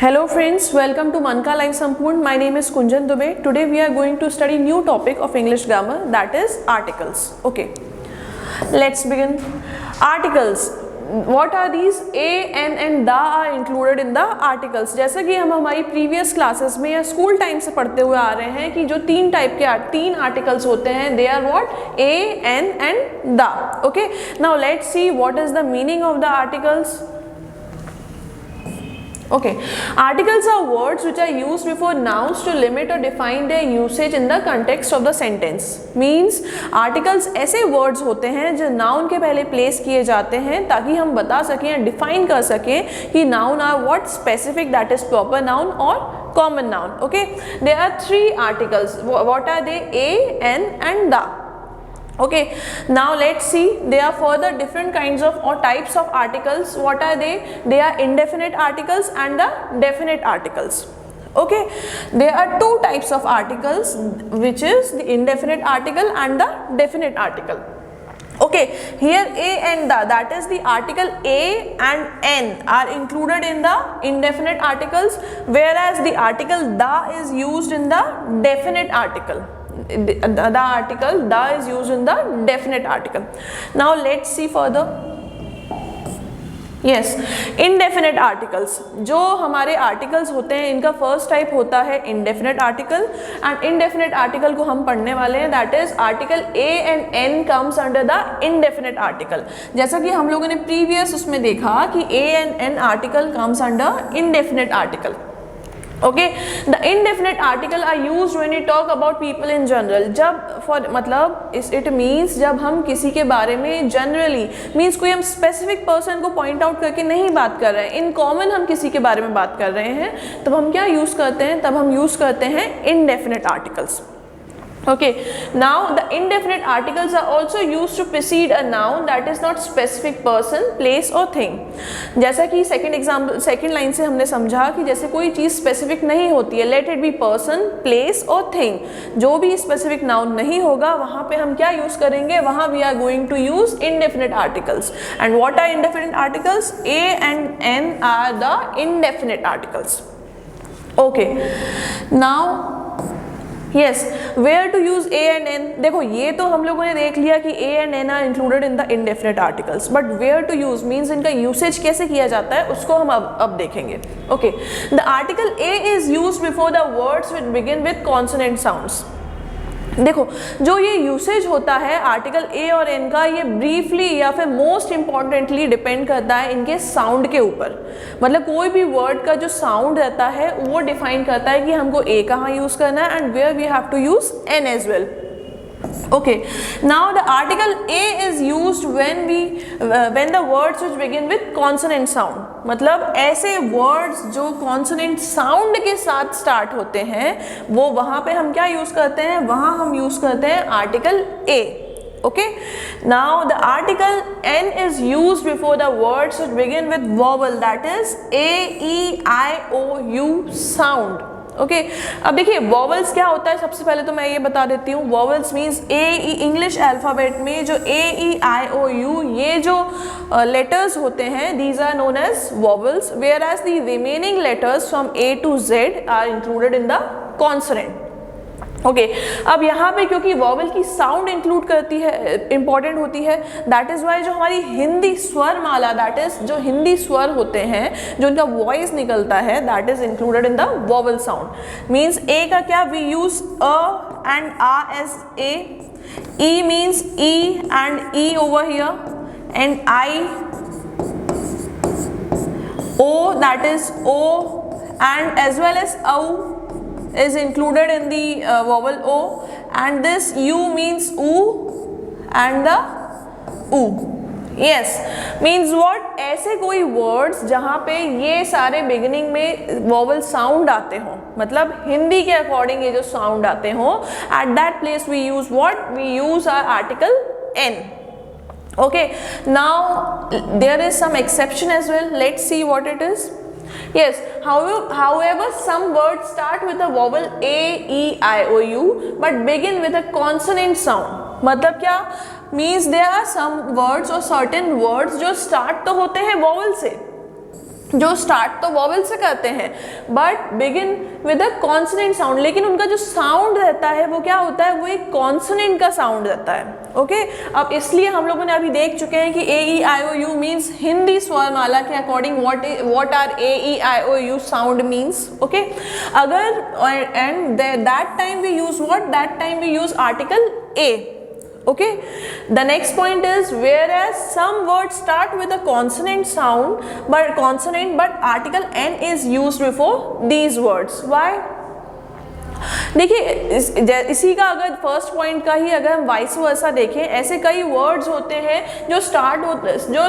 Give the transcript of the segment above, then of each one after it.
Hello friends, welcome to Manka Live Sampoorn. My name is Kunjan Dubey. Today we are going to study new topic of English grammar, that is articles. Okay, let's begin. Articles. What are these? A, N and the are included in the articles. जैसे कि हम हमारी previous classes में या school time से पढ़ते हुए आ रहे हैं कि जो तीन articles होते हैं, they are what? A, N and the. Okay. Now let's see what is the meaning of the articles. Okay, articles are words which are used before nouns to limit or define their usage in the context of the sentence. Means articles ऐसे words होते हैं जो noun के पहले place किए जाते हैं ताकि हम बता सकें या define कर सकें कि noun are what specific, that is proper noun or common noun. Okay, there are three articles. What are they? A, N and the. Okay, now let's see, there are further different kinds of or types of articles. What are they? They are indefinite articles and the definite articles. Okay, there are two types of articles, which is the indefinite article and the definite article. Okay, here A and the, that is the article A and N are included in the indefinite articles, whereas the article the is used in the definite article. The article the is used in the definite article. Now let's see further. Yes, indefinite articles. जो हमारे articles होते हैं इनका first type होता है indefinite article and indefinite article को हम पढ़ने वाले हैं, that is article A and N comes under the indefinite article. जैसा कि हम लोगों ने previous उसमें देखा कि A and N article comes under indefinite article. Okay, the indefinite article are used when we talk about people in general. जब for मतलब it means जब हम किसी के बारे में generally means कोई हम specific person को point out करके नहीं बात कर रहे हैं, in common हम किसी के बारे में बात कर रहे हैं, तब हम क्या use करते हैं? तब हम use करते हैं indefinite articles. Okay, now the indefinite articles are also used to precede a noun that is not specific person, place or thing. जैसा कि second line से हमने समझा कि जैसे कोई चीज़ specific नहीं होती है, let it be person, place or thing. जो भी specific noun नहीं होगा वहाँ पे हम क्या use करेंगे? वहाँ we are going to use indefinite articles. And what are indefinite articles? A and N are the indefinite articles. Okay, now yes, where to use A and N? देखो ये तो हम लोगों ने देख लिया कि A and N are included in the indefinite articles, but where to use means इनका usage कैसे किया जाता है उसको हम अब देखेंगे. Okay, the article A is used before the words which begin with consonant sounds. देखो जो ये यूसेज होता है आर्टिकल ए और एन का, ये ब्रीफली या फिर मोस्ट इम्पॉर्टेंटली डिपेंड करता है इनके साउंड के ऊपर. मतलब कोई भी वर्ड का जो साउंड रहता है वो डिफाइन करता है कि हमको ए कहाँ यूज़ करना है and where we have to use an as well. Okay, now the article A is used when the words which begin with consonant sound. मतलब ऐसे words जो consonant sound के साथ start होते हैं वो वहाँ पे हम क्या use करते हैं? वहाँ हम use करते हैं article A. Okay, now the article N is used before the words which begin with vowel, that is A, E, I, O, U sound. Okay अब देखिए वॉवल्स क्या होता है, सबसे पहले तो मैं ये बता देती हूँ. वॉवल्स मीन्स ए ई, इंग्लिश अल्फ़ाबेट में जो ए ई आई ओ यू ये जो लेटर्स होते हैं these are known as vowels, whereas the remaining letters from A to Z are included in the consonant. Okay, अब यहाँ पे क्योंकि वॉवल की साउंड इंक्लूड करती है, इंपॉर्टेंट होती है, दैट इज़ वाई जो हमारी हिंदी स्वर माला, दैट इज जो हिंदी स्वर होते हैं जो उनका वॉइस निकलता है, that is included in the vowel sound. Means A का क्या, वी यूज अ एंड आ as A. E means E and E over here, and I O, that is O, and as well as औ is included in the vowel O, and this U means oo and the oo. Yes, means what? ऐसे कोई words जहाँ पे ये सारे beginning में vowel sound आते हों, मतलब हिंदी के according ये जो sound आते हों, at that place we use what? We use our article N. Okay, now there is some exception as well. Let's see what it is. Yes, however some words start with a vowel A, E, I, O, U but begin with a consonant sound. मतलब क्या means there are some words or certain words जो start तो होते हैं vowel से जो start तो vowel से करते हैं but begin with a consonant sound, लेकिन उनका जो साउंड रहता है वो क्या होता है, वो एक कॉन्सोनेंट का साउंड रहता है। ओके अब इसलिए हम लोगों ने अभी देख चुके हैं कि AEIOU मीन्स हिंदी स्वरमाला के according what are AEIOU sound means. Okay अगर and that time we use what, that time we use article A। Okay, the next point is whereas some words start with a consonant sound but article N is used before these words. Why? देखिए इसी का अगर first point का ही अगर हम vice versa देखें, ऐसे कई वर्ड्स होते हैं जो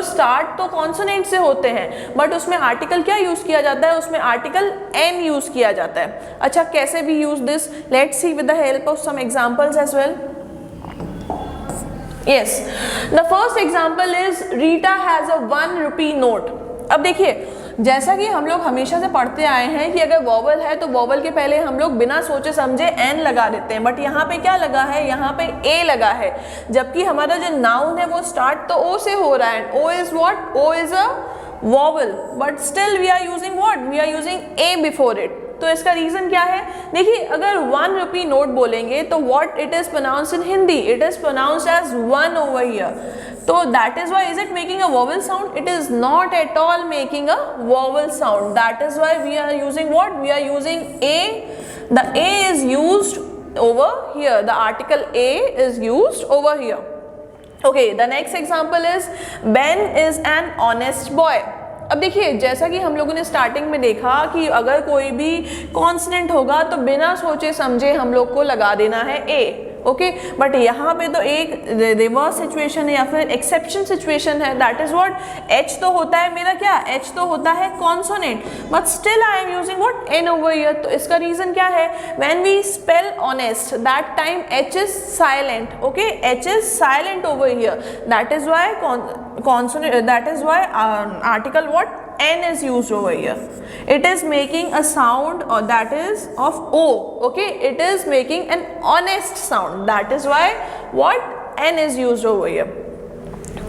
स्टार्ट तो कॉन्सोनेंट से होते हैं बट उसमें आर्टिकल क्या यूज किया जाता है, उसमें आर्टिकल एन यूज किया जाता है। अच्छा कैसे भी use this, let's see with the help of some examples as well. Yes, the first example is Rita has a 1 rupee note। अब देखिए जैसा कि हम लोग हमेशा से पढ़ते आए हैं कि अगर वॉवल है तो वॉवल के पहले हम लोग बिना सोचे समझे एन लगा देते हैं, बट यहाँ पे क्या लगा है, यहाँ पे ए लगा है, जबकि हमारा जो नाउन है वो स्टार्ट तो ओ से हो रहा है। O is what, O is a vowel but still we are using what, we are using A before it. तो इसका रीजन क्या है, देखिए अगर 1 रुपी नोट बोलेंगे तो what it is pronounced in Hindi, it is pronounced as 1 over here. तो that is why is it making a vowel sound, it is not at all making a vowel sound. That is why we are using what, we are using A, the A is used over here, the article A is used over here. Okay the next example is Ben is an honest boy. अब देखिए जैसा कि हम लोगों ने starting में देखा कि अगर कोई भी कॉन्सोनेंट होगा तो बिना सोचे समझे हम लोग को लगा देना है ए। ओके बट यहाँ पे तो एक रिवर्स सिचुएशन है या फिर एक्सेप्शन सिचुएशन है, दैट इज व्हाट, एच तो होता है मेरा क्या, एच तो होता है consonant but still I am using what, an over here. तो इसका रीजन क्या है, when we spell honest that time H is silent. Okay H is silent over here, that is why consonant, that is why article what, n is used over here. It is making a sound or that is of o. Okay, it is making an honest sound, that is why what, n is used over here.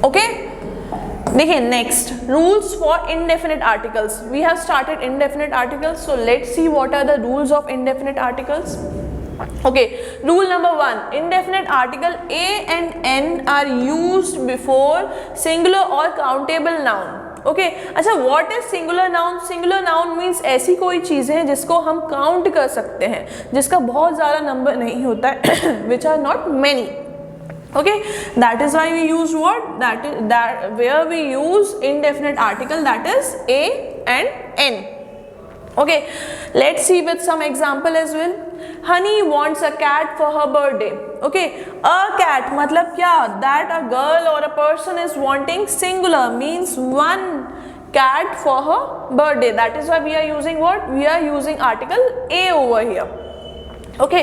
Okay, देखिए next rules for indefinite articles. We have started indefinite articles, so let's see what are the rules of indefinite articles. Okay, rule number 1, indefinite article a and n are used before singular or countable noun. Okay अच्छा what is singular noun, singular noun means ऐसी कोई चीज़ें हैं जिसको हम count कर सकते हैं, जिसका बहुत ज़्यादा नंबर नहीं होता है, which are not many. Okay, that is why we use what, that where we use indefinite article, that is a and n. Okay, let's see with some example as well. Honey wants a cat for her birthday. Okay, a cat मतलब क्या, that a girl or a person is wanting singular means one cat for her birthday. That is why we are using what, we are using article a over here. Okay,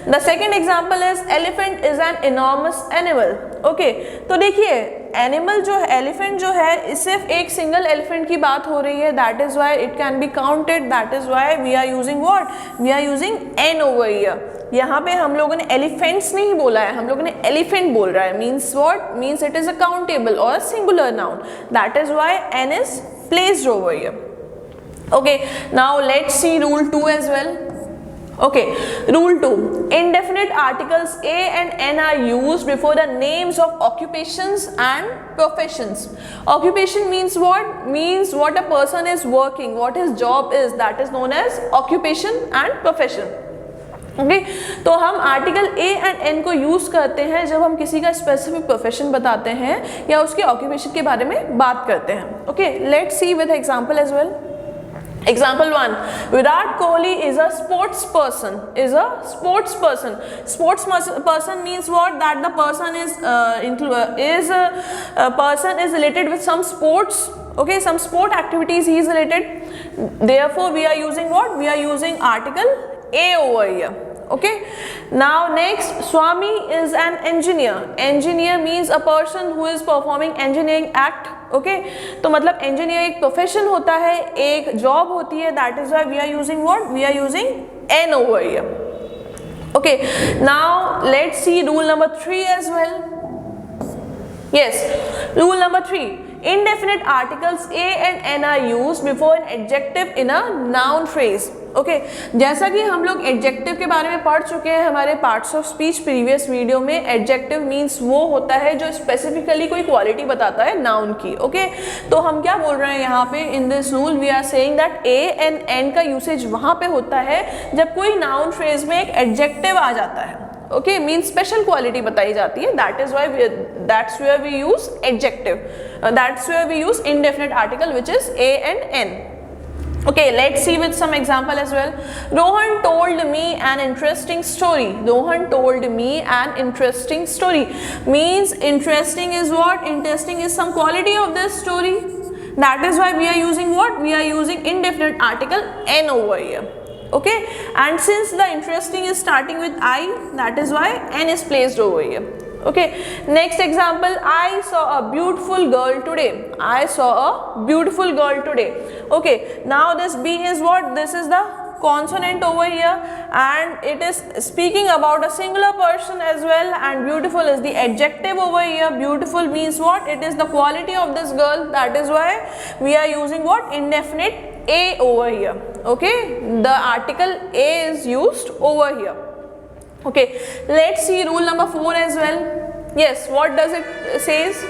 the second example is elephant is an enormous animal. Okay, तो देखिए animal जो है, elephant जो है, सिर्फ एक single elephant की बात हो रही है, that is why it can be counted, that is why we are using what, we are using an over here. यहाँ पे हम लोगों ने एलिफेंट्स नहीं बोला है, हम लोगों ने एलिफेंट बोल रहा है, means what, means it is a countable or a singular noun, that is why an is placed over here. Okay, now let's see rule 2 as well. Okay, rule 2, indefinite articles a and n are used before the names of occupations and professions. Occupation means what, means what a person is working, what his job is, that is known as occupation and profession. Okay तो हम article a and N को use करते हैं जब हम किसी का specific profession बताते हैं या उसके ऑक्यूपेशन के बारे में बात करते हैं। Okay, let's see with example as well. Example 1, Virat Kohli is a sports person, is a sports person. Sports person means what, that the person is a person is related with some sports, okay, some sport activities he is related, therefore we are using what, we are using article a over here. Okay, now next, Swami is an engineer. Engineer means a person who is performing engineering act. Okay तो मतलब engineer एक profession होता है, एक job होती है, that is why we are using what, we are using an over here. Okay, now let's see rule number 3 as well. Yes, rule number 3, indefinite articles a and n are used before an adjective in a noun phrase. Okay जैसा कि हम लोग adjective के बारे में पढ़ चुके हैं हमारे parts of speech previous video में. एडजेक्टिव मीन्स वो होता है जो स्पेसिफिकली कोई क्वालिटी बताता है नाउन की. ओके तो हम क्या बोल रहे हैं यहाँ पे, in this rule we are saying that a and an का यूसेज वहाँ पे होता है जब कोई नाउन फ्रेज में एक एडजेक्टिव आ जाता है. ओके मीन स्पेशल क्वालिटी बताई जाती है. That's where we use adjective. That's where we use indefinite article which is a and n. Okay, let's see with some example as well. Rohan told me an interesting story. Rohan told me an interesting story. Means interesting is what? Interesting is some quality of this story. That is why we are using what? We are using indefinite article n over here. Okay, and since the interesting is starting with I, that is why n is placed over here. Okay, next example, I saw a beautiful girl today. I saw a beautiful girl today. Okay, now this B is what? This is the consonant over here and it is speaking about a singular person as well, and beautiful is the adjective over here. Beautiful means what? It is the quality of this girl. That is why we are using what? Indefinite a over here. Okay, the article a is used over here. Okay, let's see rule number 4 as well. Yes, what does it says?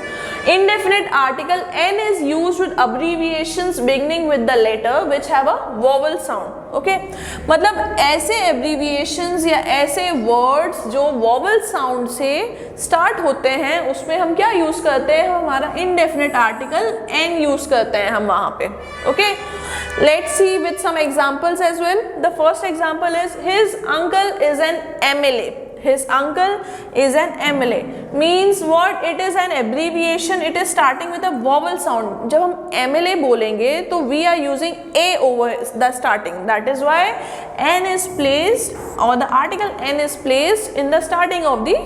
Indefinite article n is used with abbreviations beginning with the letter which have a vowel sound. Okay, मतलब ऐसे abbreviations या ऐसे words जो vowel sound से start होते हैं उसमें हम क्या use करते हैं? हमारा indefinite article n use करते हैं हम वहाँ पे. Okay, let's see with some examples as well. The first example is his uncle is an MLA. His uncle is an MLA means what? It is an abbreviation. It is starting with a vowel sound. जब हम MLA बोलेंगे तो we are using a over the starting. That is why n is placed or the article n is placed in the starting of the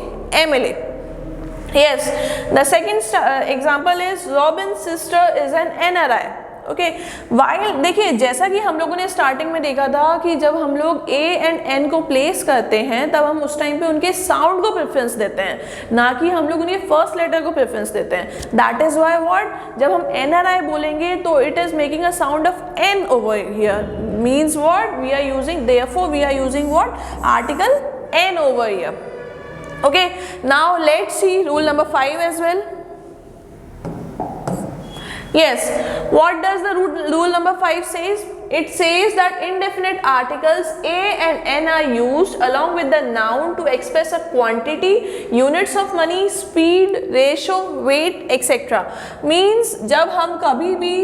MLA. Yes, the second example is Robin's sister is an NRI. Okay while देखिए जैसा कि हम लोगों ने starting में देखा था कि जब हम लोग ए एंड एन को प्लेस करते हैं तब हम उस टाइम पे उनके साउंड को प्रेफरेंस देते हैं, ना कि हम लोग उनके फर्स्ट लेटर को प्रेफरेंस देते हैं. दैट इज व्हाई व्हाट जब हम NRI बोलेंगे तो it is making a sound of an over here. Means what we are using therefore we are using what article an over here. Okay now let's see rule number 5 as well. Yes, what does the rule number 5 says? It says that indefinite articles a and n are used along with the noun to express a quantity, units of money, speed, ratio, weight, etc. Means जब हम कभी भी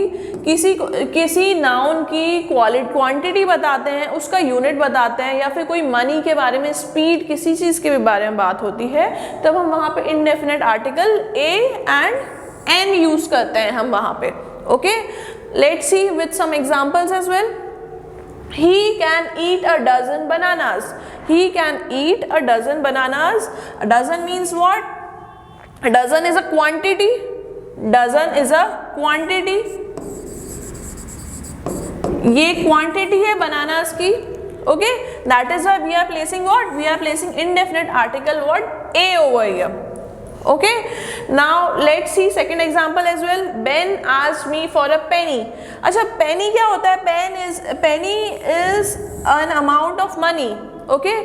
किसी noun की quantity बताते हैं, उसका unit बताते हैं या फिर कोई मनी के बारे में, स्पीड, किसी चीज़ के बारे में बात होती है तब हम वहाँ पे indefinite article a and n use करते हैं हम वहाँ पे. Okay let's see with some examples as well. He can eat a dozen bananas. He can eat a dozen bananas. A dozen means what? A dozen is a quantity. Dozen is a quantity. ये quantity है bananas की. Okay, that is why we are placing what? We are placing indefinite article what? A over here. Okay, now let's see second example as well. Ben asked me for a penny. अच्छा penny क्या होता है? Penny is an amount of money. Okay,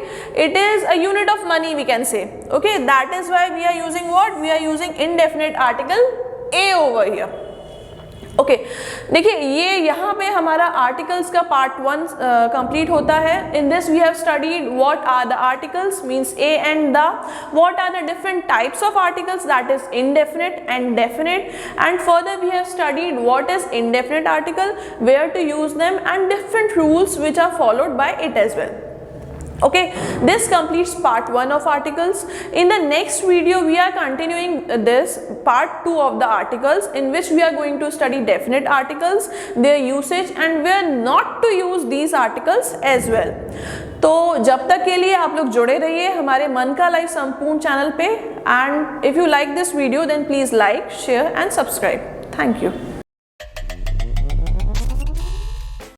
it is a unit of money we can say. Okay, that is why we are using what? We are using indefinite article a over here. Okay देखिए ये यहाँ पे हमारा articles का part 1 complete होता है. In this we have studied what are the articles means a and the, what are the different types of articles that is indefinite and definite, and further we have studied what is indefinite article, where to use them, and different rules which are followed by it as well. Okay, this completes part 1 of articles. In the next video we are continuing this part 2 of the articles, in which we are going to study definite articles, their usage, and where not to use these articles as well. तो जब तक के लिए आप लोग जुड़े रहिए हमारे मन का लाइफ संपूर्ण चैनल पे, and if you like this video then please like, share and subscribe. Thank you.